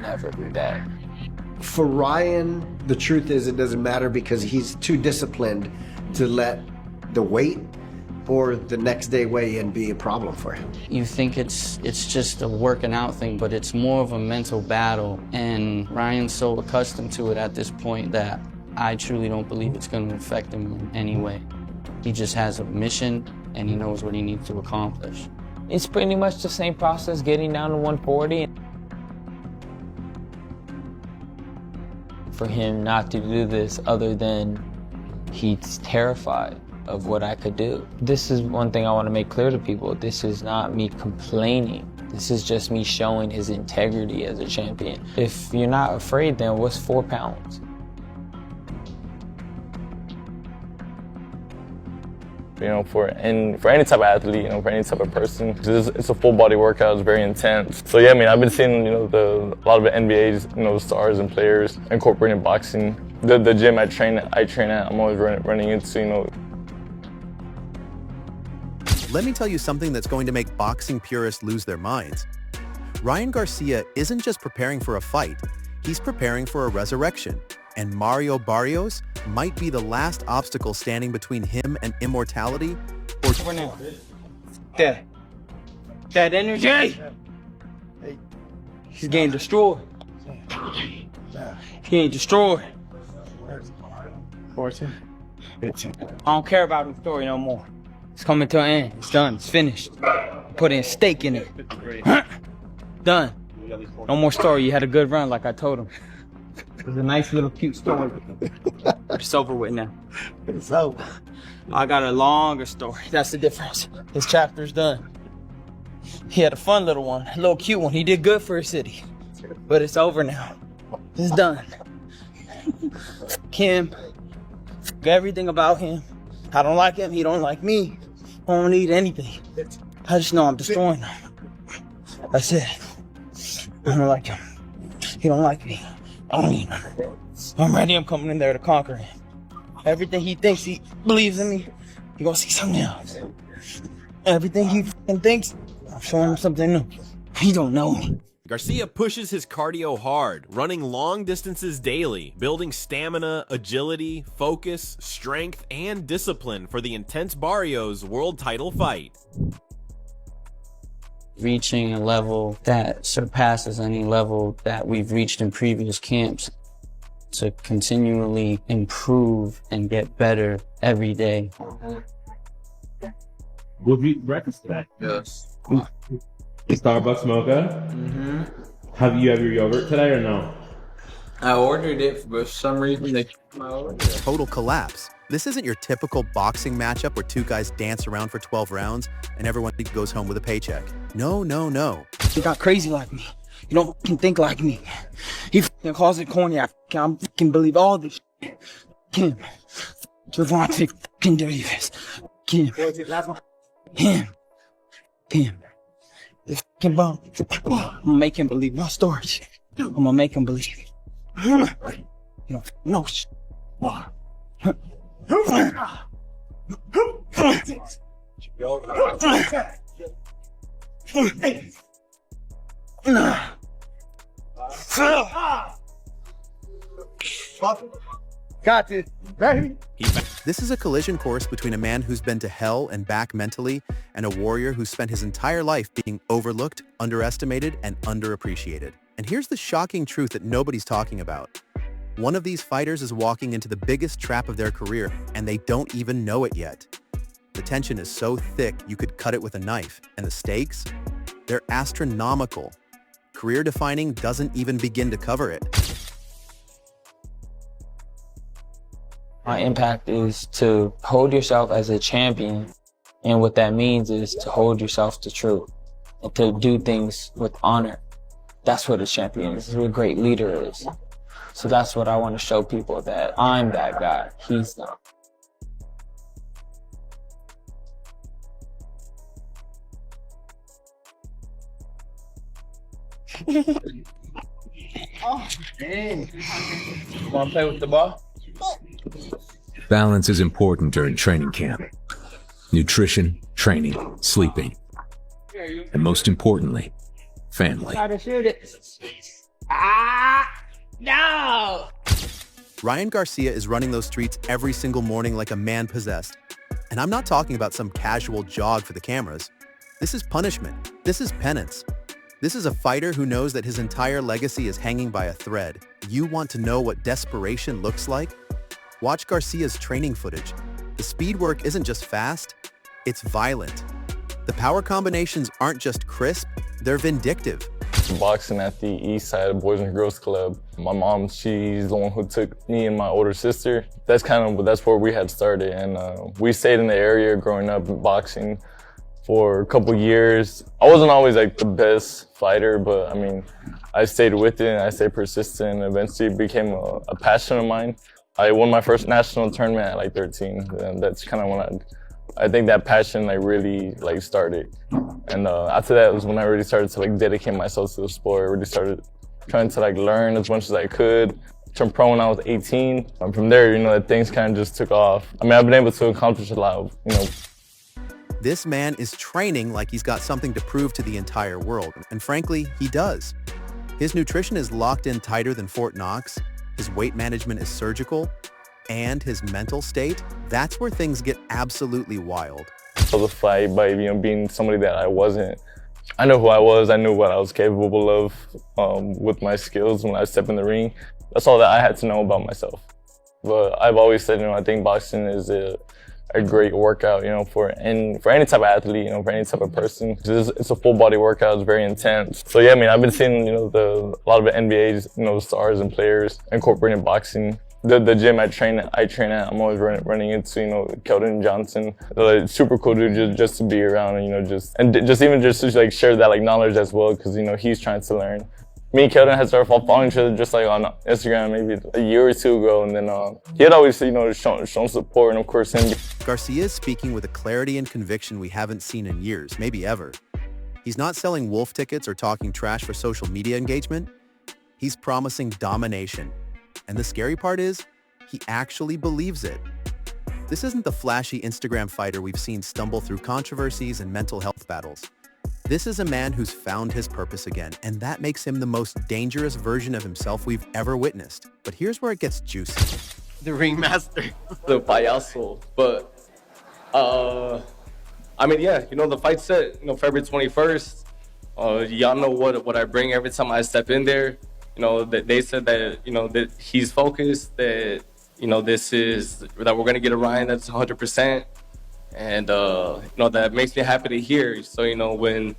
never do that. For Ryan, the truth is it doesn't matter because he's too disciplined to let the weight or the next day weigh-in be a problem for him. You think it's just a working out thing, but it's more of a mental battle. And Ryan's so accustomed to it at this point that I truly don't believe it's going to affect him in any way. He just has a mission and he knows what he needs to accomplish. It's pretty much the same process getting down to 140. For him not to do this other than he's terrified of what I could do. This is one thing I want to make clear to people. This is not me complaining. This is just me showing his integrity as a champion. If you're not afraid, then what's 4 pounds? You know, for any type of athlete, you know, for any type of person, it's a full body workout. It's very intense. So yeah, I mean, I've been seeing, you know, a lot of the NBA's, you know, stars and players incorporating boxing. The gym I train at, I'm always running into, you know. Let me tell you something that's going to make boxing purists lose their minds. Ryan Garcia isn't just preparing for a fight, he's preparing for a resurrection. And Mario Barrios might be the last obstacle standing between him and immortality or... For now. That energy! Hey. He's getting destroyed. He's getting destroyed. 14. 15. I don't care about the story no more. It's coming to an end. It's done. It's finished. Put in stake in it. Done. No more story. You had a good run like I told him. It was a nice little cute story. It's over with now. It's over. I got a longer story. That's the difference. His chapter's done. He had a fun little one, a little cute one. He did good for his city. But it's over now. It's done. Him. Everything about him. I don't like him. He don't like me. I don't need anything. I just know I'm destroying him. That's it. I don't like him. He don't like me. I don't need him. I'm ready. I'm coming in there to conquer him. Everything he thinks he believes in me, he gonna see something else. Everything he thinks, I'm showing him something new. He don't know me. Garcia pushes his cardio hard, running long distances daily, building stamina, agility, focus, strength, and discipline for the intense Barrios world title fight. Reaching a level that surpasses any level that we've reached in previous camps, to continually improve and get better every day. We'll eat breakfast today. Yes. Starbucks mocha? Mm-hmm. Have you have your yogurt today or no? I ordered it, but for some reason they took my order. Total collapse. This isn't your typical boxing matchup where two guys dance around for 12 rounds and everyone goes home with a paycheck. No, no, no. He got crazy like me. You don't fucking think like me. He fucking calls it corny. I fucking believe all this shit. Him. Javante fucking Davis. Him. Him. Him. This fucking bum. I'm gonna make him believe my story. I'm gonna make him believe it. You don't know shit. Got this, baby. This is a collision course between a man who's been to hell and back mentally and a warrior who spent his entire life being overlooked, underestimated, and underappreciated. And here's the shocking truth that nobody's talking about. One of these fighters is walking into the biggest trap of their career, and they don't even know it yet. The tension is so thick you could cut it with a knife, and the stakes? They're astronomical. Career-defining doesn't even begin to cover it. My impact is to hold yourself as a champion, and what that means is to hold yourself to truth and to do things with honor. That's what a champion is. That's what a great leader is. So that's what I want to show people, that I'm that guy. He's not. Oh, dang. Want to play with the ball? Balance is important during training camp. Nutrition, training, sleeping, and most importantly, family. Try to shoot it. No! Ryan Garcia is running those streets every single morning like a man possessed. And I'm not talking about some casual jog for the cameras. This is punishment. This is penance. This is a fighter who knows that his entire legacy is hanging by a thread. You want to know what desperation looks like? Watch Garcia's training footage. The speed work isn't just fast, it's violent. The power combinations aren't just crisp, they're vindictive. Boxing at the East Side Boys and Girls Club. My mom, she's the one who took me and my older sister. That's where we had started, and we stayed in the area growing up boxing for a couple years. I wasn't always like the best fighter, but I mean, I stayed with it and I stayed persistent, and eventually it became a passion of mine. I won my first national tournament at like 13, and that's kind of when I think that passion like really like started. And after that was when I really started to like dedicate myself to the sport. I really started trying to like learn as much as I could. Turned pro when I was 18. And from there, you know, things kind of just took off. I mean, I've been able to accomplish a lot of, you know. This man is training like he's got something to prove to the entire world. And frankly, he does. His nutrition is locked in tighter than Fort Knox. His weight management is surgical. And his mental state, that's where things get absolutely wild. So the fight by, you know, being somebody that I wasn't. I know who I was. I knew what I was capable of with my skills when I step in the ring. That's all that I had to know about myself. But I've always said, you know, I think boxing is a great workout, you know, for any type of athlete, you know, for any type of person. It's a full body workout. It's very intense. So yeah, I mean, I've been seeing, you know, a lot of the NBA's, you know, stars and players incorporating boxing. The gym I train at, I'm always running into, you know, Keldon Johnson. It's super cool dude just to be around, and, you know, just to like share that like knowledge as well, because, you know, he's trying to learn. Me and Keldon had started following each other just like on Instagram maybe a year or two ago, and then he had always, you know, shown support, and of course him. Garcia is speaking with a clarity and conviction we haven't seen in years, maybe ever. He's not selling wolf tickets or talking trash for social media engagement. He's promising domination. And the scary part is, he actually believes it. This isn't the flashy Instagram fighter we've seen stumble through controversies and mental health battles. This is a man who's found his purpose again, and that makes him the most dangerous version of himself we've ever witnessed. But here's where it gets juicy. The ringmaster. The payaso. But, I mean, yeah, you know, the fight's set, you know, February 21st. Y'all know what I bring every time I step in there. You know, that they said that, you know, that he's focused, that, you know, that we're going to get a Ryan that's 100%. And, you know, that makes me happy to hear. So, you know, when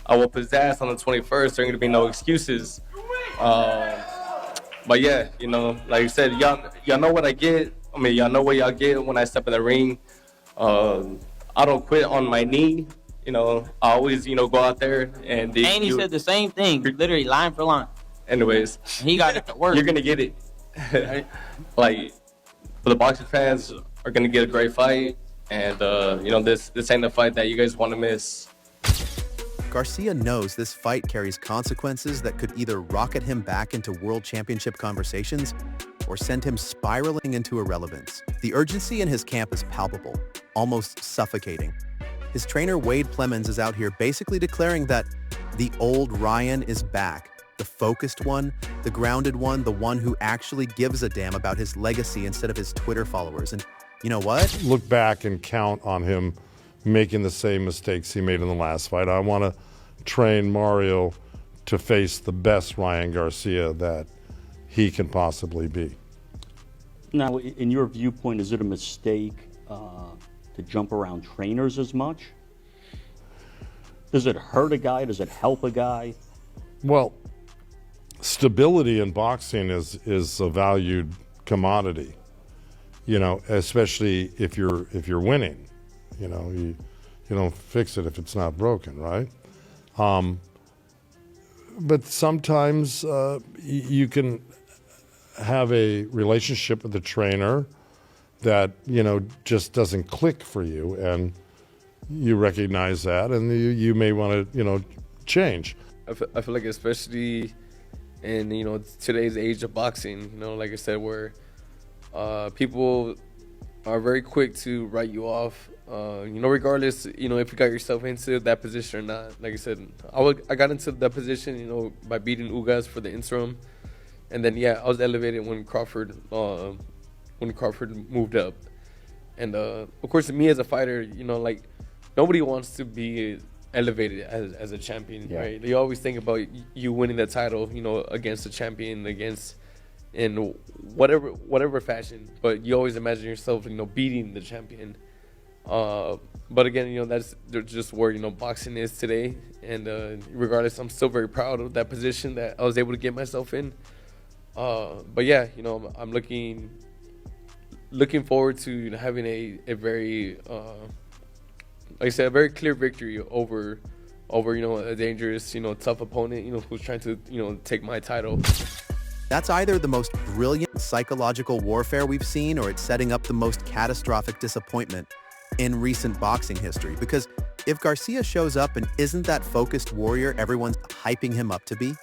I will possess on the 21st, there ain't going to be no excuses. But yeah, you know, like you said, y'all know what I get. I mean, y'all know what y'all get when I step in the ring. I don't quit on my knee. You know, I always, you know, go out there and... he said the same thing, literally line for line. Anyways, he got it to work. You're gonna get it. Like, for the boxing fans are gonna get a great fight, and you know, this ain't the fight that you guys want to miss. Garcia knows this fight carries consequences that could either rocket him back into world championship conversations or send him spiraling into irrelevance. The urgency in his camp is palpable, almost suffocating. His trainer Wade Plemons is out here basically declaring that the old Ryan is back. The focused one, the grounded one, the one who actually gives a damn about his legacy instead of his Twitter followers. And you know what? Look back and count on him making the same mistakes he made in the last fight. I want to train Mario to face the best Ryan Garcia that he can possibly be. Now, in your viewpoint, is it a mistake to jump around trainers as much? Does it hurt a guy? Does it help a guy? Well, stability in boxing is a valued commodity, you know, especially if you're winning. You know, you don't fix it if it's not broken, right? But sometimes you can have a relationship with the trainer that, you know, just doesn't click for you, and you recognize that, and you may want to, you know, change. I feel like, especially in, you know, today's age of boxing, you know, like I said, where people are very quick to write you off Regardless, if you got yourself into that position or not. Like I said, I got into that position, by beating Ugas for the interim, and then I was elevated when Crawford moved up, and of course, me as a fighter, nobody wants to be elevated as a champion, right? You always think about you winning the title, against the champion, in whatever fashion, but you always imagine yourself, beating the champion. But again, that's just where boxing is today, and regardless, I'm still very proud of that position that I was able to get myself in. But yeah, I'm looking forward to having a very, like I said, a very clear victory over a dangerous, tough opponent, who's trying to take my title. That's either the most brilliant psychological warfare we've seen, or it's setting up the most catastrophic disappointment in recent boxing history. Because if Garcia shows up and isn't that focused warrior everyone's hyping him up to be,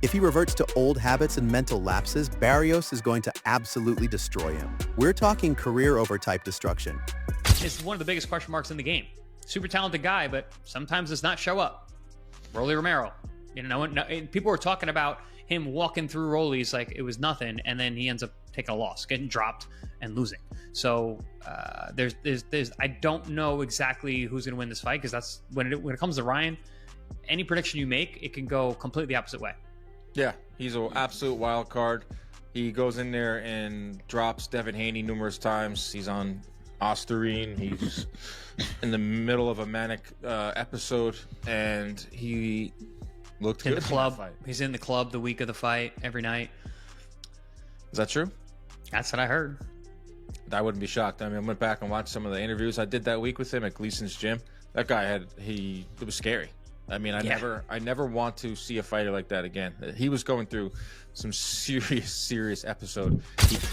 if he reverts to old habits and mental lapses, Barrios is going to absolutely destroy him. We're talking career-over type destruction. It's one of the biggest question marks in the game. Super talented guy, but sometimes does not show up. Rolly Romero, people were talking about him walking through Rolly's like it was nothing, and then he ends up taking a loss, getting dropped and losing. So there's I don't know exactly who's going to win this fight, because that's when it comes to Ryan, any prediction you make, it can go completely opposite way. Yeah, he's an absolute wild card. He goes in there and drops Devin Haney numerous times. He's on Osterine. He's in the middle of a manic episode, and he looked good in the club. He's in the club the week of the fight every night. Is that true? That's what I heard. I wouldn't be shocked. I mean, I went back and watched some of the interviews I did that week with him at Gleason's gym. That guy it was scary. I mean, I never want to see a fighter like that again. He was going through some serious episode.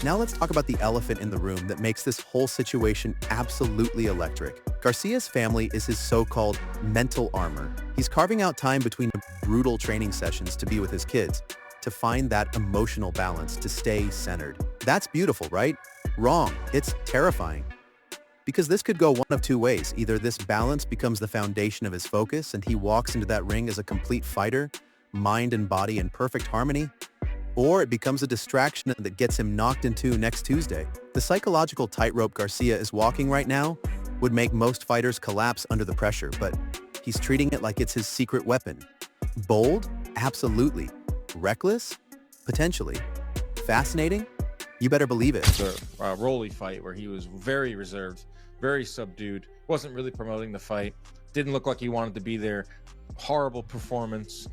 Now let's talk about the elephant in the room that makes this whole situation absolutely electric. Garcia's family is his so-called mental armor. He's carving out time between brutal training sessions to be with his kids, to find that emotional balance, to stay centered. That's beautiful, right? Wrong. It's terrifying. Because this could go one of two ways. Either this balance becomes the foundation of his focus and he walks into that ring as a complete fighter, mind and body in perfect harmony, or it becomes a distraction that gets him knocked in two next Tuesday. The psychological tightrope Garcia is walking right now would make most fighters collapse under the pressure, but he's treating it like it's his secret weapon. Bold? Absolutely. Reckless? Potentially. Fascinating? You better believe it. It's a Rolly fight where he was very reserved, very subdued, wasn't really promoting the fight, didn't look like he wanted to be there. Horrible performance.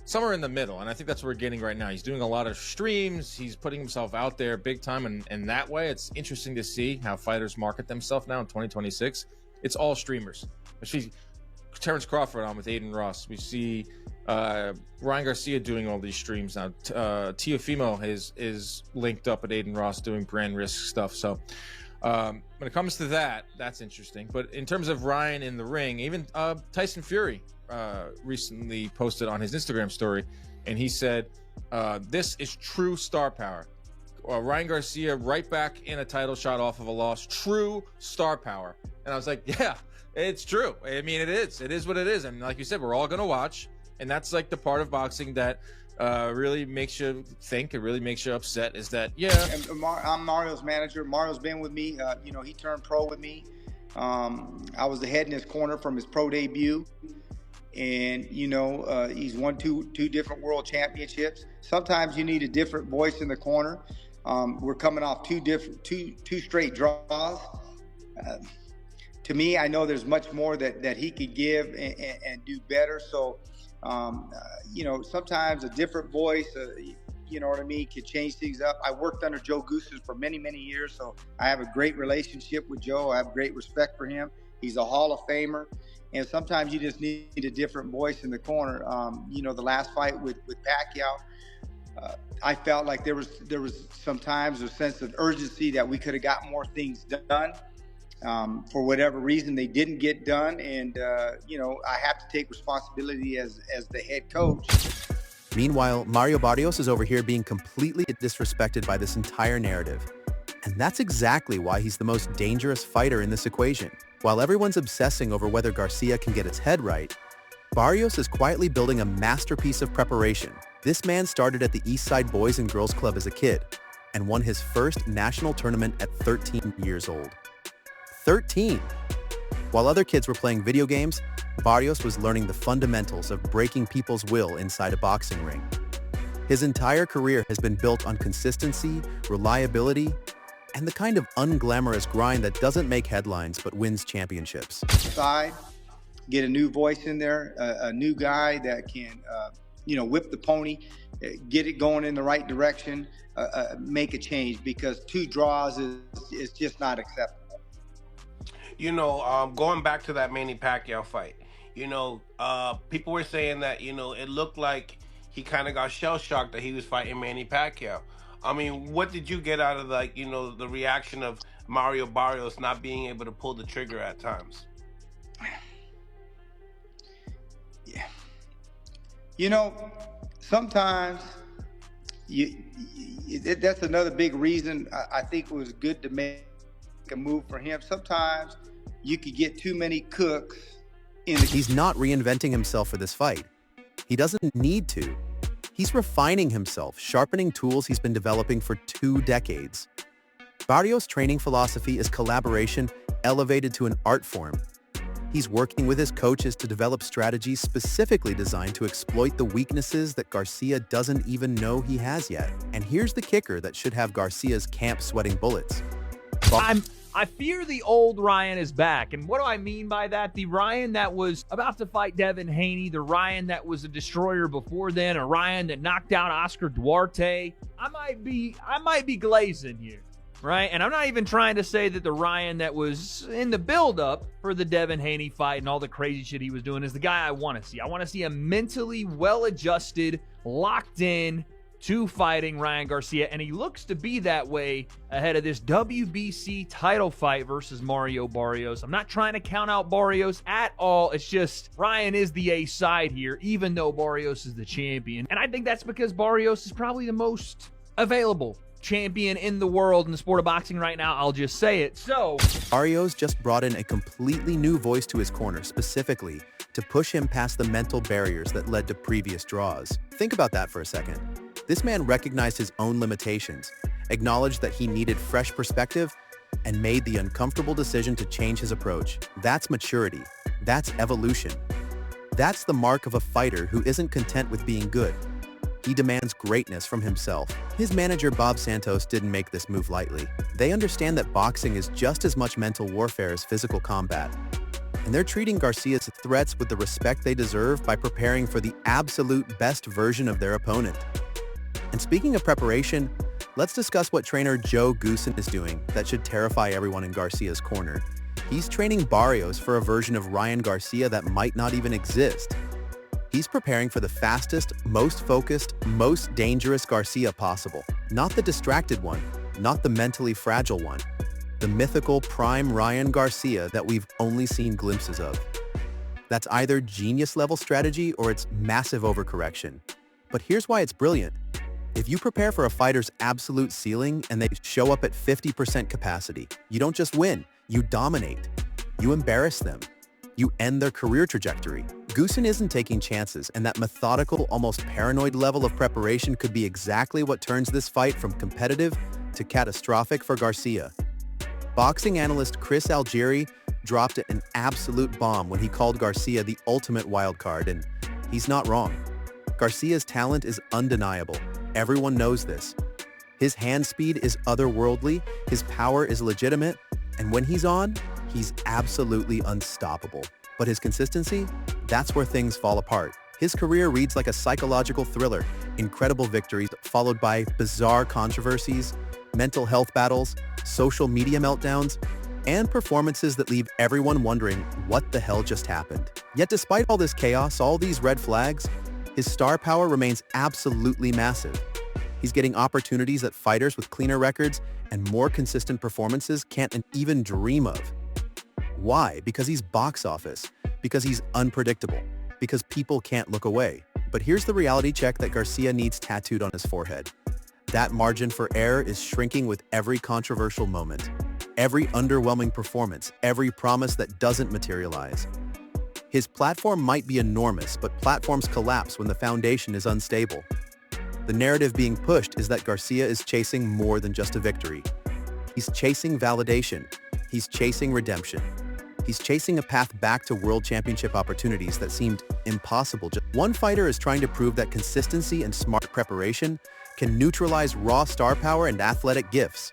Somewhere in the middle, and I think that's what we're getting right now. He's doing a lot of streams. He's putting himself out there big time, and that way it's interesting to see how fighters market themselves now in 2026. It's all streamers. We see Terrence Crawford on with Aiden Ross. We see Ryan Garcia doing all these streams now. Teofimo is linked up at Aiden Ross doing brand risk stuff. So when it comes to that, that's interesting. But in terms of Ryan in the ring, even Tyson Fury recently posted on his Instagram story, and he said, this is true star power. Ryan Garcia right back in a title shot off of a loss. True star power. And I was like, yeah, it's true. I mean, it is what it is. And like you said, we're all going to watch. And that's like the part of boxing that really makes you think, it really makes you upset, is that, I'm Mario's manager. Mario's been with me. He turned pro with me. I was the head in his corner from his pro debut. And, he's won two different world championships. Sometimes you need a different voice in the corner. We're coming off two straight draws. To me, I know there's much more that he could give and do better. So, sometimes a different voice, you know what I mean, could change things up. I worked under Joe Gooses for many, many years, so I have a great relationship with Joe. I have great respect for him. He's a Hall of Famer, and sometimes you just need a different voice in the corner. The last fight with Pacquiao, I felt like there was sometimes a sense of urgency that we could have got more things done. For whatever reason, they didn't get done, and I have to take responsibility as the head coach. Meanwhile, Mario Barrios is over here being completely disrespected by this entire narrative. And that's exactly why he's the most dangerous fighter in this equation. While everyone's obsessing over whether Garcia can get his head right, Barrios is quietly building a masterpiece of preparation. This man started at the Eastside Boys and Girls Club as a kid and won his first national tournament at 13 years old. 13! While other kids were playing video games, Barrios was learning the fundamentals of breaking people's will inside a boxing ring. His entire career has been built on consistency, reliability, and the kind of unglamorous grind that doesn't make headlines but wins championships. Side, get a new voice in there, a new guy that can, whip the pony, get it going in the right direction, make a change, because 2 draws is just not acceptable. Going back to that Manny Pacquiao fight, people were saying that, it looked like he kind of got shell-shocked that he was fighting Manny Pacquiao. I mean, what did you get out of, the reaction of Mario Barrios not being able to pull the trigger at times? Yeah. Sometimes that's another big reason I think it was good to make a move for him. Sometimes you could get too many cooks in the... He's not reinventing himself for this fight. He doesn't need to. He's refining himself, sharpening tools he's been developing for 2 decades. Barrios' training philosophy is collaboration elevated to an art form. He's working with his coaches to develop strategies specifically designed to exploit the weaknesses that Garcia doesn't even know he has yet. And here's the kicker that should have Garcia's camp sweating bullets. I fear the old Ryan is back. And what do I mean by that? The Ryan that was about to fight Devin Haney, the Ryan that was a destroyer before then, a Ryan that knocked out Oscar Duarte. I might be glazing here, right? And I'm not even trying to say that the Ryan that was in the build-up for the Devin Haney fight and all the crazy shit he was doing is the guy I want to see. I want to see a mentally well-adjusted, locked in, to fighting Ryan Garcia, and he looks to be that way ahead of this WBC title fight versus Mario Barrios. I'm not trying to count out Barrios at all. It's just Ryan is the A side here, even though Barrios is the champion. And I think that's because Barrios is probably the most available champion in the world in the sport of boxing right now. I'll just say it. So Barrios just brought in a completely new voice to his corner, specifically to push him past the mental barriers that led to previous draws. Think about that for a second. This man recognized his own limitations, acknowledged that he needed fresh perspective, and made the uncomfortable decision to change his approach. That's maturity. That's evolution. That's the mark of a fighter who isn't content with being good. He demands greatness from himself. His manager Bob Santos didn't make this move lightly. They understand that boxing is just as much mental warfare as physical combat. And they're treating Garcia's threats with the respect they deserve by preparing for the absolute best version of their opponent. And speaking of preparation, let's discuss what trainer Joe Goosen is doing that should terrify everyone in Garcia's corner. He's training Barrios for a version of Ryan Garcia that might not even exist. He's preparing for the fastest, most focused, most dangerous Garcia possible. Not the distracted one, not the mentally fragile one. The mythical prime Ryan Garcia that we've only seen glimpses of. That's either genius-level strategy or it's massive overcorrection. But here's why it's brilliant. If you prepare for a fighter's absolute ceiling and they show up at 50% capacity, you don't just win, you dominate. You embarrass them. You end their career trajectory. Goosen isn't taking chances, and that methodical, almost paranoid level of preparation could be exactly what turns this fight from competitive to catastrophic for Garcia. Boxing analyst Chris Algieri dropped an absolute bomb when he called Garcia the ultimate wild card, and he's not wrong. Garcia's talent is undeniable. Everyone knows this. His hand speed is otherworldly, his power is legitimate, and when he's on, he's absolutely unstoppable. But his consistency? That's where things fall apart. His career reads like a psychological thriller, incredible victories followed by bizarre controversies, mental health battles, social media meltdowns, and performances that leave everyone wondering what the hell just happened. Yet despite all this chaos, all these red flags, his star power remains absolutely massive. He's getting opportunities that fighters with cleaner records and more consistent performances can't even dream of. Why? Because he's box office, because he's unpredictable, because people can't look away. But here's the reality check that Garcia needs tattooed on his forehead. that margin for error is shrinking with every controversial moment, every underwhelming performance, every promise that doesn't materialize. His platform might be enormous, but platforms collapse when the foundation is unstable. The narrative being pushed is that Garcia is chasing more than just a victory. He's chasing validation. He's chasing redemption. He's chasing a path back to world championship opportunities that seemed impossible. One fighter is trying to prove that consistency and smart preparation can neutralize raw star power and athletic gifts.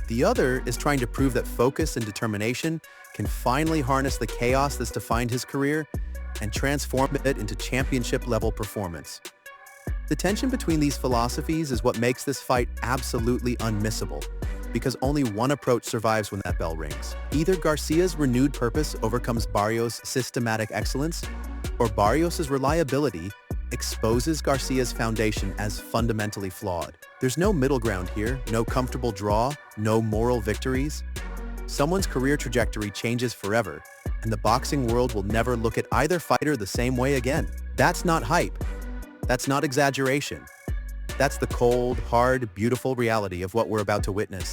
The other is trying to prove that focus and determination can finally harness the chaos that's defined his career and transform it into championship-level performance. The tension between these philosophies is what makes this fight absolutely unmissable, because only one approach survives when that bell rings. Either Garcia's renewed purpose overcomes Barrios' systematic excellence, or Barrios' reliability exposes Garcia's foundation as fundamentally flawed. There's no middle ground here, no comfortable draw, no moral victories. Someone's career trajectory changes forever, and the boxing world will never look at either fighter the same way again. That's not hype. That's not exaggeration. That's the cold, hard, beautiful reality of what we're about to witness.